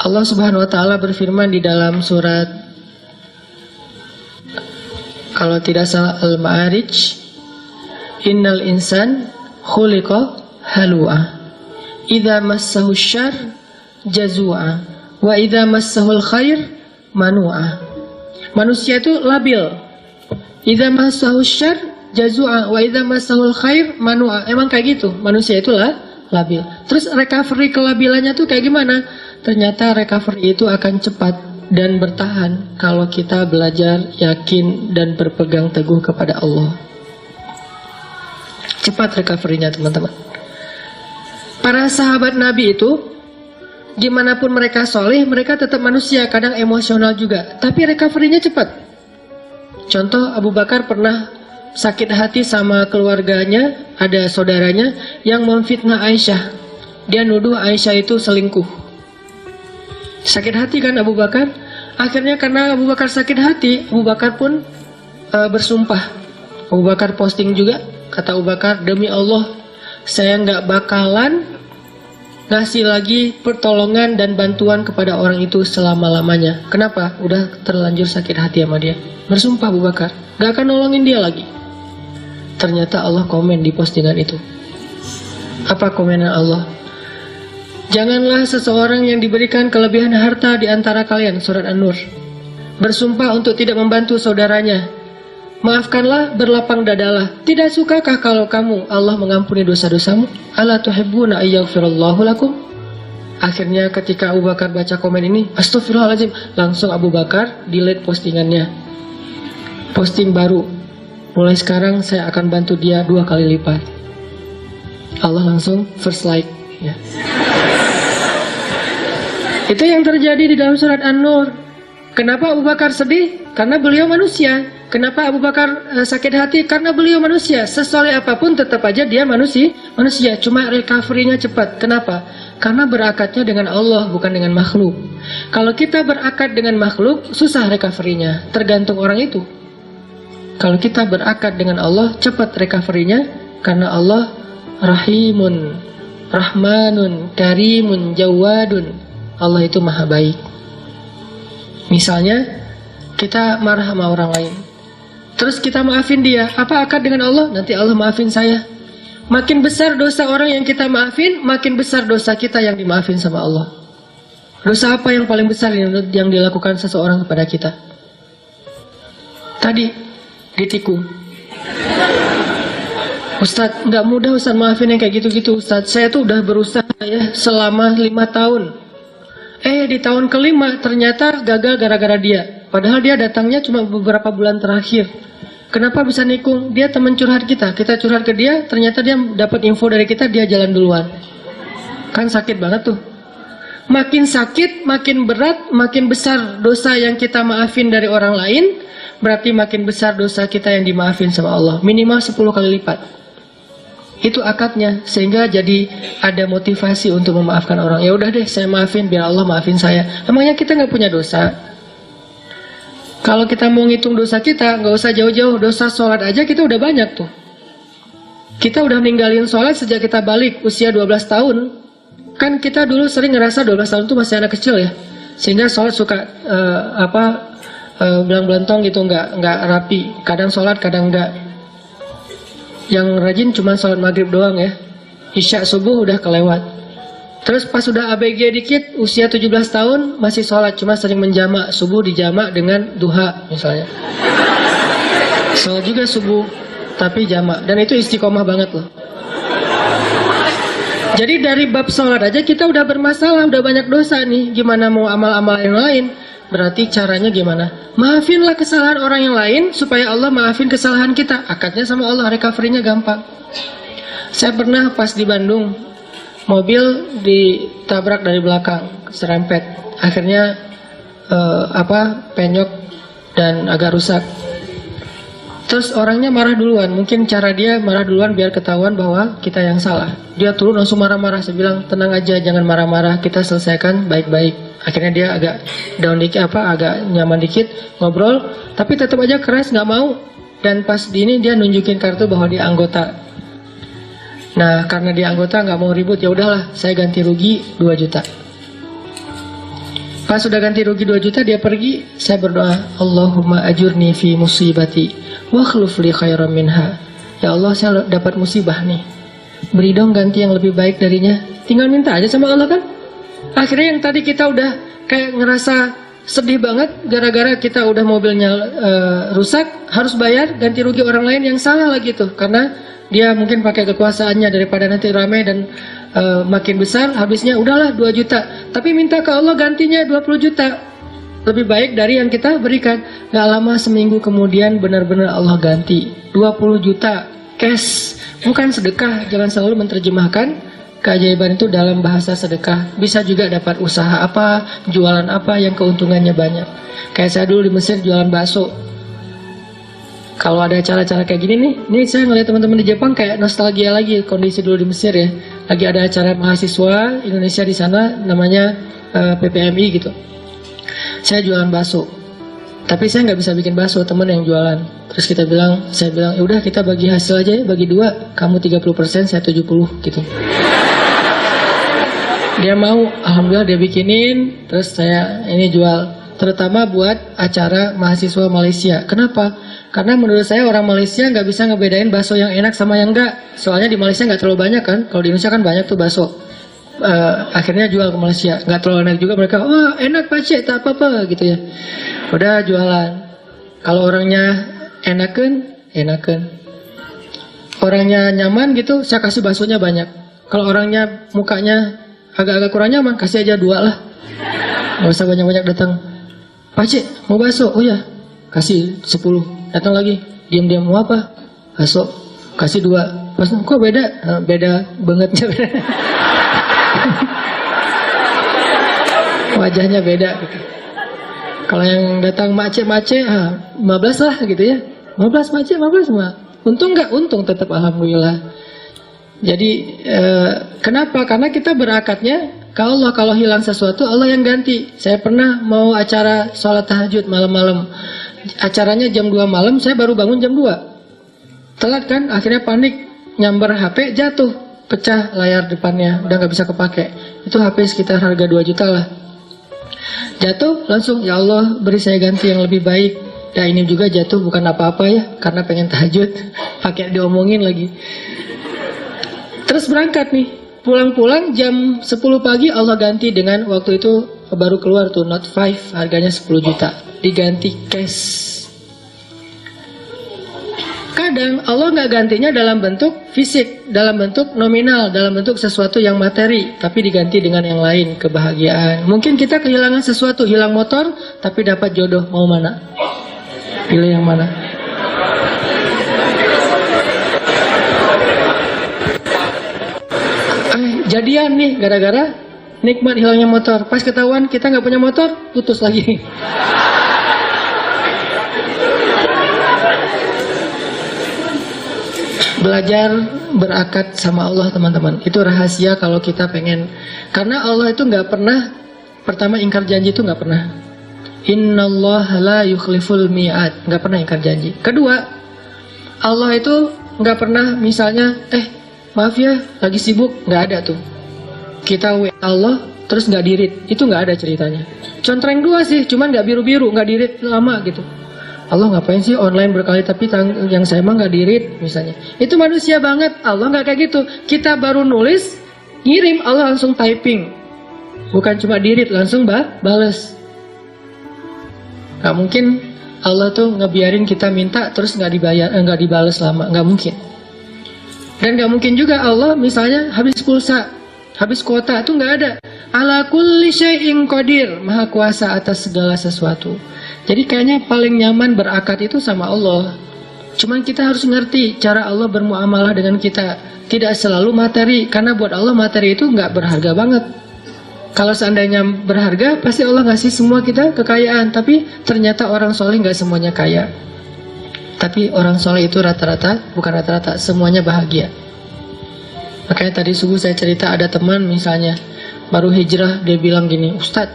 Allah Subhanahu wa taala berfirman di dalam surat, kalau tidak salah, Al-Ma'arij, innal insan khuliqa halu'a idza massahu syarr jazua wa idza massahul khair manu'a. Manusia itu labil. Idza massahu syarr jazua wa idza massahul khair manu'a. Emang kayak gitu. Manusia itu labil. Terus recovery kelabilannya tuh kayak gimana? Ternyata recovery itu akan cepat dan bertahan kalau kita belajar yakin dan berpegang teguh kepada Allah. Cepat recovery-nya, teman-teman. Para sahabat Nabi itu, gimana pun mereka soleh, mereka tetap manusia, kadang emosional juga, tapi recovery-nya cepat. Contoh, Abu Bakar pernah sakit hati sama keluarganya, ada saudaranya yang memfitnah Aisyah. Dia nuduh Aisyah itu selingkuh. Sakit hati kan Abu Bakar? Akhirnya karena Abu Bakar sakit hati, Abu Bakar pun bersumpah. Abu Bakar posting juga, kata Abu Bakar, demi Allah, saya nggak bakalan ngasih lagi pertolongan dan bantuan kepada orang itu selama-lamanya. Kenapa? Udah terlanjur sakit hati sama dia. Bersumpah Abu Bakar, nggak akan nolongin dia lagi. Ternyata Allah komen di postingan itu. Apa komenan Allah? Janganlah seseorang yang diberikan kelebihan harta di antara kalian, surat An-Nur, bersumpah untuk tidak membantu saudaranya. Maafkanlah, berlapang dadalah. Tidak sukakah kalau kamu Allah mengampuni dosa-dosamu? Ala tuhibbuna ayyaghfirallahu lakum? Akhirnya ketika Abu Bakar baca komen ini, astagfirullahaladzim, langsung Abu Bakar delete postingannya. Posting baru. Mulai sekarang saya akan bantu dia 2 kali lipat. Allah langsung first like, ya. Itu yang terjadi di dalam surat An-Nur. Kenapa Abu Bakar sedih? Karena beliau manusia. Kenapa Abu Bakar sakit hati? Karena beliau manusia. Sesoleh apapun tetap aja dia manusia. Cuma recovery-nya cepat. Kenapa? Karena berakatnya dengan Allah, bukan dengan makhluk. Kalau kita berakat dengan makhluk, susah recovery-nya. Tergantung orang itu. Kalau kita berakat dengan Allah, cepat recovery-nya. Karena Allah Rahimun, Rahmanun, Karimun, Jawadun. Allah itu maha baik. Misalnya kita marah sama orang lain, terus kita maafin dia. Apa akad dengan Allah? Nanti Allah maafin saya. Makin besar dosa orang yang kita maafin, makin besar dosa kita yang dimaafin sama Allah. Dosa apa yang paling besar yang dilakukan seseorang kepada kita? Tadi ditikung. Ustadz, nggak mudah Ustadz maafin yang kayak gitu-gitu Ustadz. Saya tuh udah berusaha ya selama 5 tahun. Di tahun ke-5 ternyata gagal gara-gara dia. Padahal dia datangnya cuma beberapa bulan terakhir. Kenapa bisa nikung? Dia teman curhat kita. Kita curhat ke dia, ternyata dia dapat info dari kita, dia jalan duluan. Kan sakit banget tuh. Makin sakit, makin berat, makin besar dosa yang kita maafin dari orang lain, berarti makin besar dosa kita yang dimaafin sama Allah. Minimal 10 kali lipat. Itu akadnya, sehingga jadi ada motivasi untuk memaafkan orang. Ya udah deh, saya maafin biar Allah maafin saya. Emangnya kita nggak punya dosa? Kalau kita mau ngitung dosa kita, nggak usah jauh-jauh. Dosa sholat aja kita udah banyak tuh. Kita udah ninggalin sholat sejak kita balik usia 12 tahun. Kan kita dulu sering ngerasa 12 tahun itu masih anak kecil ya, sehingga sholat suka belang-belantong gitu, nggak rapi. Kadang sholat, kadang enggak. Yang rajin cuma sholat maghrib doang ya. Isya subuh udah kelewat. Terus pas udah ABG dikit, usia 17 tahun masih sholat, cuma sering menjamak. Subuh dijamak dengan duha misalnya. Sholat juga subuh, tapi jamak. Dan itu istiqomah banget loh. Jadi dari bab sholat aja kita udah bermasalah, udah banyak dosa nih. Gimana mau amal-amal yang lain? Berarti caranya gimana? Maafinlah kesalahan orang yang lain supaya Allah maafin kesalahan kita. Akadnya sama Allah, recovery-nya gampang. Saya pernah pas di Bandung, mobil ditabrak dari belakang, serempet. Akhirnya penyok dan agak rusak. Terus orangnya marah duluan. Mungkin cara dia marah duluan biar ketahuan bahwa kita yang salah. Dia turun langsung marah-marah. Saya bilang, tenang aja, jangan marah-marah, kita selesaikan baik-baik. Akhirnya dia agak down dikit, agak nyaman dikit, ngobrol, tapi tetap aja keras, nggak mau. Dan pas di ini dia nunjukin kartu bahwa dia anggota. Nah, karena dia anggota nggak mau ribut, ya udahlah, saya ganti rugi 2 juta. Pas sudah ganti rugi 2 juta dia pergi, saya berdoa, Allahumma ajurni fi musibati wa khluf li khairan minha. Ya Allah, saya dapat musibah nih, beri dong ganti yang lebih baik darinya. Tinggal minta aja sama Allah kan. Akhirnya yang tadi kita udah kayak ngerasa sedih banget gara-gara kita udah mobilnya rusak, harus bayar ganti rugi orang lain yang salah lagi tuh, karena dia mungkin pakai kekuasaannya daripada nanti ramai dan makin besar, habisnya udahlah 2 juta, tapi minta ke Allah gantinya 20 juta, lebih baik dari yang kita berikan. Gak lama seminggu kemudian benar-benar Allah ganti 20 juta cash, bukan sedekah. Jangan selalu menerjemahkan keajaiban itu dalam bahasa sedekah. Bisa juga dapat usaha apa, jualan apa yang keuntungannya banyak. Kayak saya dulu di Mesir jualan bakso. Kalau ada acara-acara kayak gini nih, ini saya ngeliat teman-teman di Jepang kayak nostalgia lagi kondisi dulu di Mesir ya. Lagi ada acara mahasiswa Indonesia di sana, namanya PPMI gitu. Saya jualan bakso, tapi saya nggak bisa bikin bakso, teman yang jualan. Terus saya bilang, ya udah kita bagi hasil aja ya, bagi 2, kamu 30%, saya 70 gitu. Dia mau, alhamdulillah dia bikinin, terus saya ini jual. Terutama buat acara mahasiswa Malaysia. Kenapa? Karena menurut saya orang Malaysia nggak bisa ngebedain bakso yang enak sama yang enggak. Soalnya di Malaysia nggak terlalu banyak kan. Kalau di Indonesia kan banyak tuh bakso. Akhirnya jual ke Malaysia. Nggak terlalu enak juga, mereka, wah enak Pak Cik, tak apa-apa gitu ya. Udah jualan. Kalau orangnya enakan. Orangnya nyaman gitu, saya kasih baksonya banyak. Kalau orangnya mukanya agak-agak kurang nyaman, kasih aja 2 lah. Nggak usah banyak-banyak datang. Pak Cik, mau bakso? Oh ya, kasih 10. Datang lagi, diam-diam, mau apa? Bakso, kasih 2. Pas, kok beda? Beda bangetnya. Wajahnya beda gitu. Kalau yang datang mace 15 lah gitu ya. 15 mace, 15 mah. Untung nggak? Untung tetap alhamdulillah. Jadi kenapa? Karena kita berakatnya kalau hilang sesuatu Allah yang ganti. Saya pernah mau acara sholat tahajud malam-malam. Acaranya jam 2 malam, saya baru bangun jam 2. Telat kan, akhirnya panik, nyamber HP, jatuh, pecah layar depannya, udah gak bisa kepake. Itu HP sekitar harga 2 juta lah. Jatuh, langsung, ya Allah beri saya ganti yang lebih baik. Dan ini juga jatuh bukan apa-apa ya, karena pengen tahajud, pakai diomongin lagi. Terus berangkat nih, pulang-pulang jam 10 pagi Allah ganti dengan waktu itu baru keluar tuh Note 5, harganya 10 juta. Diganti cash. Kadang Allah nggak gantinya dalam bentuk fisik, dalam bentuk nominal, dalam bentuk sesuatu yang materi, tapi diganti dengan yang lain, kebahagiaan. Mungkin kita kehilangan sesuatu, hilang motor, tapi dapat jodoh. Mau mana? Pilih yang mana? Jadian nih gara-gara nikmat hilangnya motor. Pas ketahuan kita nggak punya motor, putus lagi. Belajar berakat sama Allah teman-teman. Itu rahasia kalau kita pengen. Karena Allah itu nggak pernah, pertama ingkar janji itu nggak pernah. Innallaha la yukhliful mi'ad, nggak pernah ingkar janji. Kedua, Allah itu nggak pernah misalnya, maaf ya lagi sibuk, nggak ada tuh. Kita WA Allah terus nggak dirit, itu nggak ada ceritanya. Contreng 2 sih, cuman nggak biru-biru, nggak dirit lama gitu. Allah ngapain sih online berkali tapi yang saya mah nggak dirit misalnya. Itu manusia banget. Allah nggak kayak gitu. Kita baru nulis, ngirim, Allah langsung typing. Bukan cuma dirit, langsung bales. Gak mungkin Allah tuh ngebiarin kita minta terus nggak dibayar, nggak dibales lama. Nggak mungkin. Dan nggak mungkin juga Allah misalnya habis pulsa, habis kuota, itu nggak ada. Ala kulli syai'in qadir, maha kuasa atas segala sesuatu. Jadi kayaknya paling nyaman berakad itu sama Allah. Cuman kita harus ngerti cara Allah bermuamalah dengan kita. Tidak selalu materi, karena buat Allah materi itu nggak berharga banget. Kalau seandainya berharga, pasti Allah ngasih semua kita kekayaan. Tapi ternyata orang soleh nggak semuanya kaya. Tapi orang soleh itu rata-rata, bukan rata-rata, semuanya bahagia. Makanya tadi subuh saya cerita ada teman misalnya baru hijrah, dia bilang gini, Ustadz,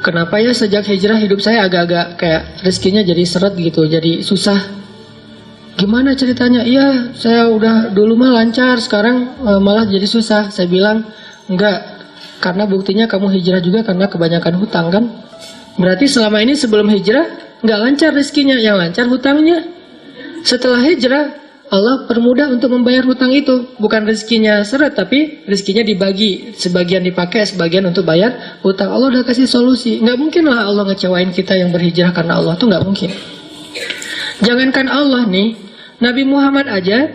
kenapa ya sejak hijrah hidup saya agak-agak kayak rezekinya jadi seret gitu, jadi susah. Gimana ceritanya? Iya, saya udah dulu mah lancar, sekarang malah jadi susah. Saya bilang, enggak, Karena buktinya kamu hijrah juga karena kebanyakan hutang kan. Berarti selama ini sebelum hijrah nggak lancar rezekinya, yang lancar hutangnya. Setelah hijrah Allah permudah untuk membayar hutang itu. Bukan rezekinya seret, tapi rezekinya dibagi. Sebagian dipakai, sebagian untuk bayar hutang. Allah udah kasih solusi. Nggak mungkin lah Allah ngecewain kita yang berhijrah karena Allah, tuh nggak mungkin. Jangankan Allah nih, Nabi Muhammad aja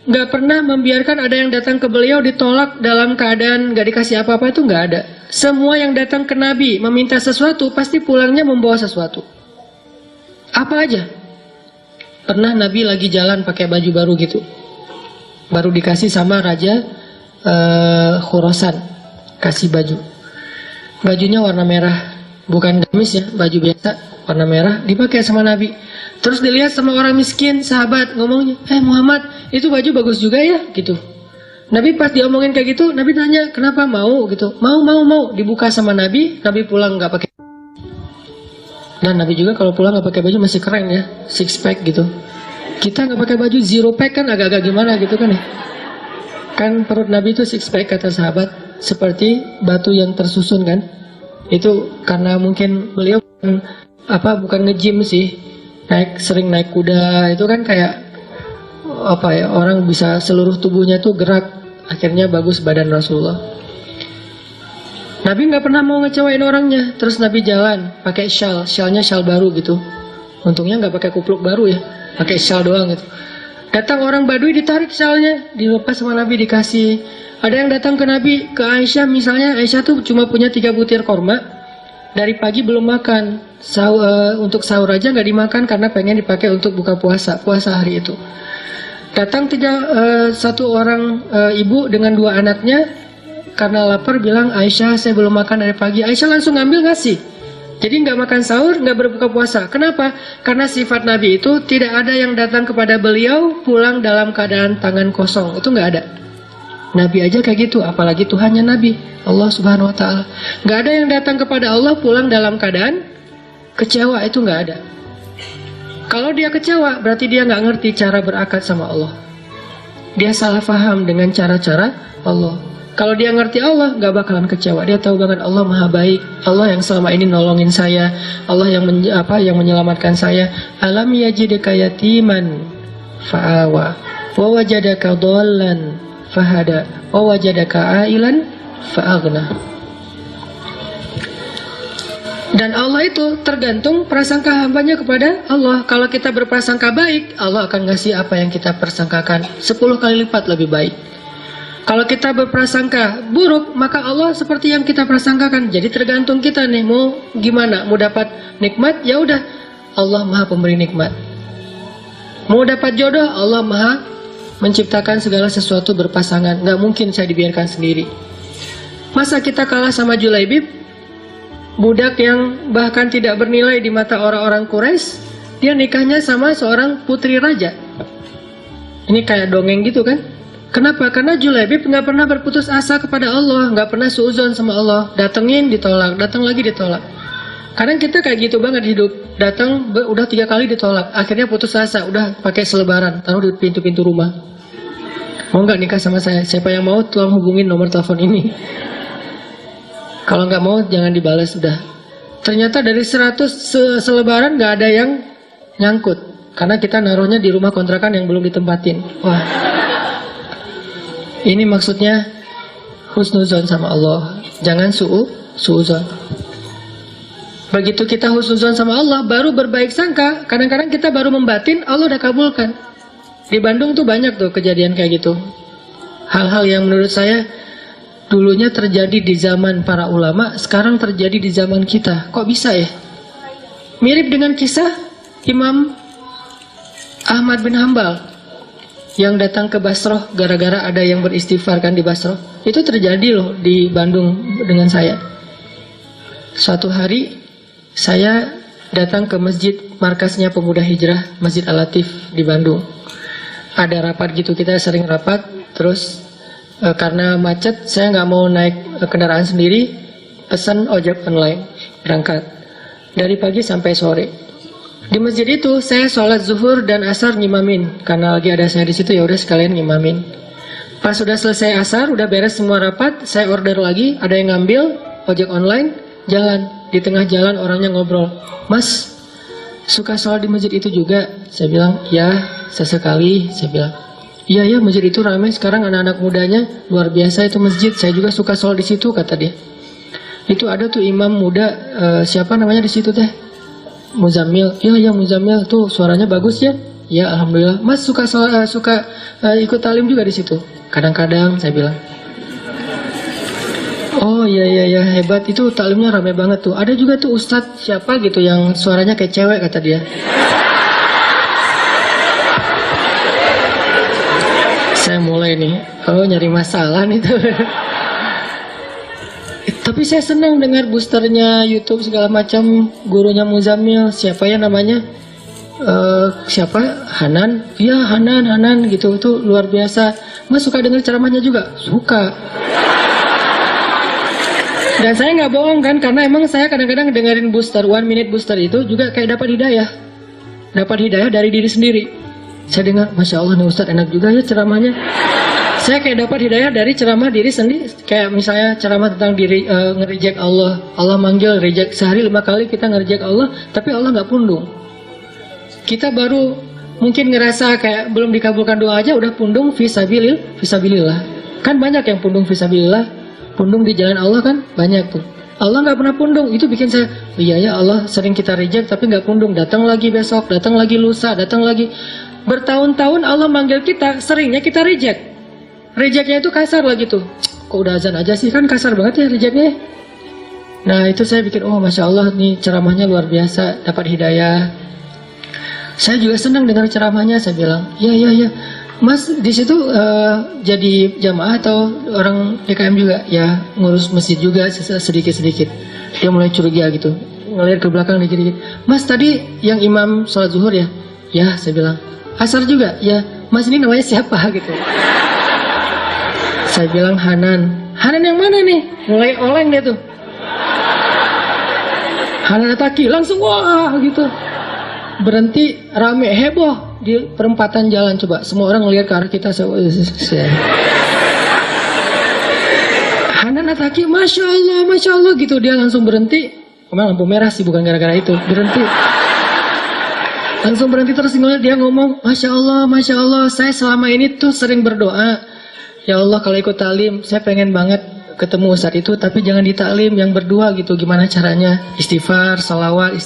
nggak pernah membiarkan ada yang datang ke beliau ditolak dalam keadaan nggak dikasih apa-apa, itu nggak ada. Semua yang datang ke Nabi meminta sesuatu pasti pulangnya membawa sesuatu. Apa aja? Pernah Nabi lagi jalan pakai baju baru gitu, baru dikasih sama Raja Khurasan, kasih baju. Bajunya warna merah, bukan gamis ya, baju biasa warna merah, dipakai sama Nabi. Terus dilihat sama orang miskin, sahabat ngomongnya, Muhammad, itu baju bagus juga ya, gitu. Nabi pas diomongin kayak gitu, Nabi tanya, kenapa mau gitu? Mau. Dibuka sama Nabi, Nabi pulang nggak pakai. Dan Nabi juga kalau pulang nggak pakai baju masih keren ya, six pack gitu. Kita nggak pakai baju zero pack kan agak-agak gimana gitu kan ya. Kan perut Nabi itu six pack kata sahabat, seperti batu yang tersusun kan. Itu karena mungkin beliau bukan nge-gym sih, sering naik kuda, itu kan kayak orang bisa seluruh tubuhnya tuh gerak, akhirnya bagus badan Rasulullah. Nabi nggak pernah mau ngecewain orangnya. Terus Nabi jalan pakai syalnya syal baru gitu. Untungnya nggak pakai kupluk baru ya, pakai syal doang gitu. Datang orang Badui ditarik syalnya, dilepas sama Nabi dikasih. Ada yang datang ke Nabi, ke Aisyah misalnya, Aisyah tuh cuma punya 3 butir korma, dari pagi belum makan. Untuk sahur aja nggak dimakan karena pengen dipakai untuk buka puasa hari itu. Datang satu orang ibu dengan 2 anaknya. Karena lapar bilang, Aisyah saya belum makan dari pagi. Aisyah langsung ngambil ngasih. Jadi nggak makan sahur, nggak berbuka puasa. Kenapa? Karena sifat Nabi itu tidak ada yang datang kepada beliau pulang dalam keadaan tangan kosong. Itu nggak ada. Nabi aja kayak gitu, apalagi Tuhannya Nabi, Allah Subhanahu Wa Taala. Nggak ada yang datang kepada Allah pulang dalam keadaan kecewa, itu nggak ada. Kalau dia kecewa, berarti dia nggak ngerti cara berakad sama Allah. Dia salah faham dengan cara-cara Allah. Kalau dia ngerti Allah, gak bakalan kecewa. Dia tahu banget Allah maha baik, Allah yang selama ini nolongin saya, Allah yang menyelamatkan saya. Alam yajidka yatiman fa'awa, wa wajadaka dhallan fahada, wa wajadaka ailan fa'aghna. Dan Allah itu tergantung prasangka hambanya kepada Allah. Kalau kita berprasangka baik, Allah akan ngasih apa yang kita persangkakan 10 kali lipat lebih baik. Kalau kita berprasangka buruk, maka Allah seperti yang kita prasangkakan. Jadi tergantung kita nih, mau gimana? Mau dapat nikmat, ya udah, Allah maha pemberi nikmat. Mau dapat jodoh, Allah maha menciptakan segala sesuatu berpasangan. Gak mungkin saya dibiarkan sendiri. Masa kita kalah sama Julaibib, budak yang bahkan tidak bernilai di mata orang-orang Quraisy, dia nikahnya sama seorang putri raja. Ini kayak dongeng gitu kan? Kenapa? Karena Julaibib nggak pernah berputus asa kepada Allah, nggak pernah suuzon sama Allah. Datengin ditolak, datang lagi ditolak. Kadang kita kayak gitu banget hidup. Datang udah 3 kali ditolak, akhirnya putus asa, udah pakai selebaran, taruh di pintu-pintu rumah. Mau nggak nikah sama saya? Siapa yang mau tolong hubungin nomor telepon ini. Kalau nggak mau jangan dibalas udah. Ternyata dari 100 selebaran nggak ada yang nyangkut, karena kita naruhnya di rumah kontrakan yang belum ditempatin. Wah. Ini maksudnya husnuzon sama Allah. Jangan suuzon. Begitu kita husnuzon sama Allah, baru berbaik sangka. Kadang-kadang kita baru membatin, Allah udah kabulkan. Di Bandung tuh banyak tuh kejadian kayak gitu. Hal-hal yang menurut saya dulunya terjadi di zaman para ulama, sekarang terjadi di zaman kita. Kok bisa ya? Mirip dengan kisah Imam Ahmad bin Hambal yang datang ke Basroh gara-gara ada yang beristighfar kan di Basroh. Itu terjadi loh di Bandung dengan saya. Suatu hari saya datang ke masjid markasnya Pemuda Hijrah, Masjid Al-Latif di Bandung. Ada rapat gitu, kita sering rapat. Terus karena macet saya nggak mau naik kendaraan sendiri, pesan ojek online, berangkat dari pagi sampai sore. Di masjid itu saya sholat zuhur dan asar ngimamin, karena lagi ada saya di situ, ya udah sekalian ngimamin. Pas sudah selesai asar, udah beres semua rapat, saya order lagi, ada yang ngambil ojek online, jalan. Di tengah jalan orangnya ngobrol, "Mas, suka sholat di masjid itu juga?" Saya bilang, "Ya, sesekali." Saya bilang, "Iya ya, masjid itu ramai sekarang, anak-anak mudanya luar biasa itu masjid. Saya juga suka sholat di situ," kata dia. "Itu ada tuh imam muda, siapa namanya di situ teh? Muzammil." "Iya ya, Muzammil tuh suaranya bagus ya." "Ya, alhamdulillah." "Mas suka ikut talim juga di situ?" "Kadang-kadang," saya bilang. "Oh iya hebat, itu taklimnya rame banget tuh. Ada juga tuh ustadz siapa gitu yang suaranya kayak cewek," kata dia. Saya mulai nih, nyari masalah nih tuh. Tapi saya senang dengar boosternya YouTube segala macam, gurunya Muzammil, siapa ya namanya? Siapa? Hanan? Iya Hanan gitu, itu luar biasa. Mas suka dengar ceramahnya juga? Suka. Dan saya nggak bohong kan, karena emang saya kadang-kadang dengerin booster, 1 minute booster itu juga kayak dapat hidayah. Dapat hidayah dari diri sendiri. Saya dengar, Masya Allah nih Ustadz enak juga ya ceramahnya. Saya kayak dapat hidayah dari ceramah diri sendiri. Kayak misalnya ceramah tentang diri, ngereject Allah. Allah manggil, reject. Sehari 5 kali kita ngereject Allah, tapi Allah nggak pundung. Kita baru mungkin ngerasa kayak belum dikabulkan doa aja udah pundung fisabilillah. Kan banyak yang pundung fisabilillah. Pundung di jalan Allah kan banyak tuh. Allah nggak pernah pundung, itu bikin saya, iya ya Allah sering kita reject tapi nggak pundung. Datang lagi besok, datang lagi lusa, datang lagi. Bertahun-tahun Allah manggil kita, seringnya kita reject. Rejectnya itu kasar lah gitu. Kok udah azan aja sih, kan kasar banget ya rejectnya. Nah itu saya bikin, oh Masya Allah nih ceramahnya luar biasa, dapat hidayah. Saya juga senang dengar ceramahnya, saya bilang, iya. Mas di situ jadi jamaah atau orang DKM juga? Ya ngurus masjid juga sedikit-sedikit. Dia mulai curiga gitu, ngeliat ke belakang dikit-dikit. Mas tadi yang imam sholat zuhur ya? Ya saya bilang. Asar juga? Ya. Mas ini namanya siapa gitu? Saya bilang Hanan. Hanan yang mana nih? Mulai oleng dia tuh. Hanan Ataki langsung wah gitu. Berhenti, rame, heboh di perempatan jalan. Coba semua orang ngelihat ke arah kita. Hanan Ataki, Masya Allah gitu. Dia langsung berhenti. Memang lampu merah sih, bukan gara-gara itu. Berhenti. Langsung berhenti terus ngeliat dia ngomong, Masya Allah, saya selama ini tuh sering berdoa. Ya Allah kalau ikut talim, saya pengen banget ketemu Ustadz itu, tapi jangan di taklim, yang berdua gitu. Gimana caranya? Istighfar, salawat.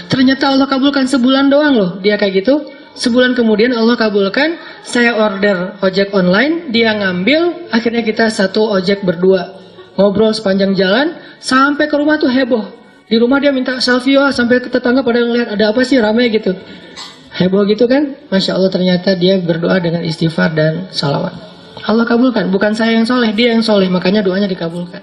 Ternyata Allah kabulkan sebulan doang loh. Dia kayak gitu. Sebulan kemudian Allah kabulkan. Saya order ojek online, dia ngambil. Akhirnya kita satu ojek berdua. Ngobrol sepanjang jalan, sampai ke rumah tuh heboh. Di rumah dia minta selfie, sampai ke tetangga pada ngeliat ada apa sih ramai gitu. Heboh gitu kan. Masya Allah ternyata dia berdoa dengan istighfar dan salawat. Allah kabulkan, bukan saya yang soleh, dia yang soleh, makanya doanya dikabulkan.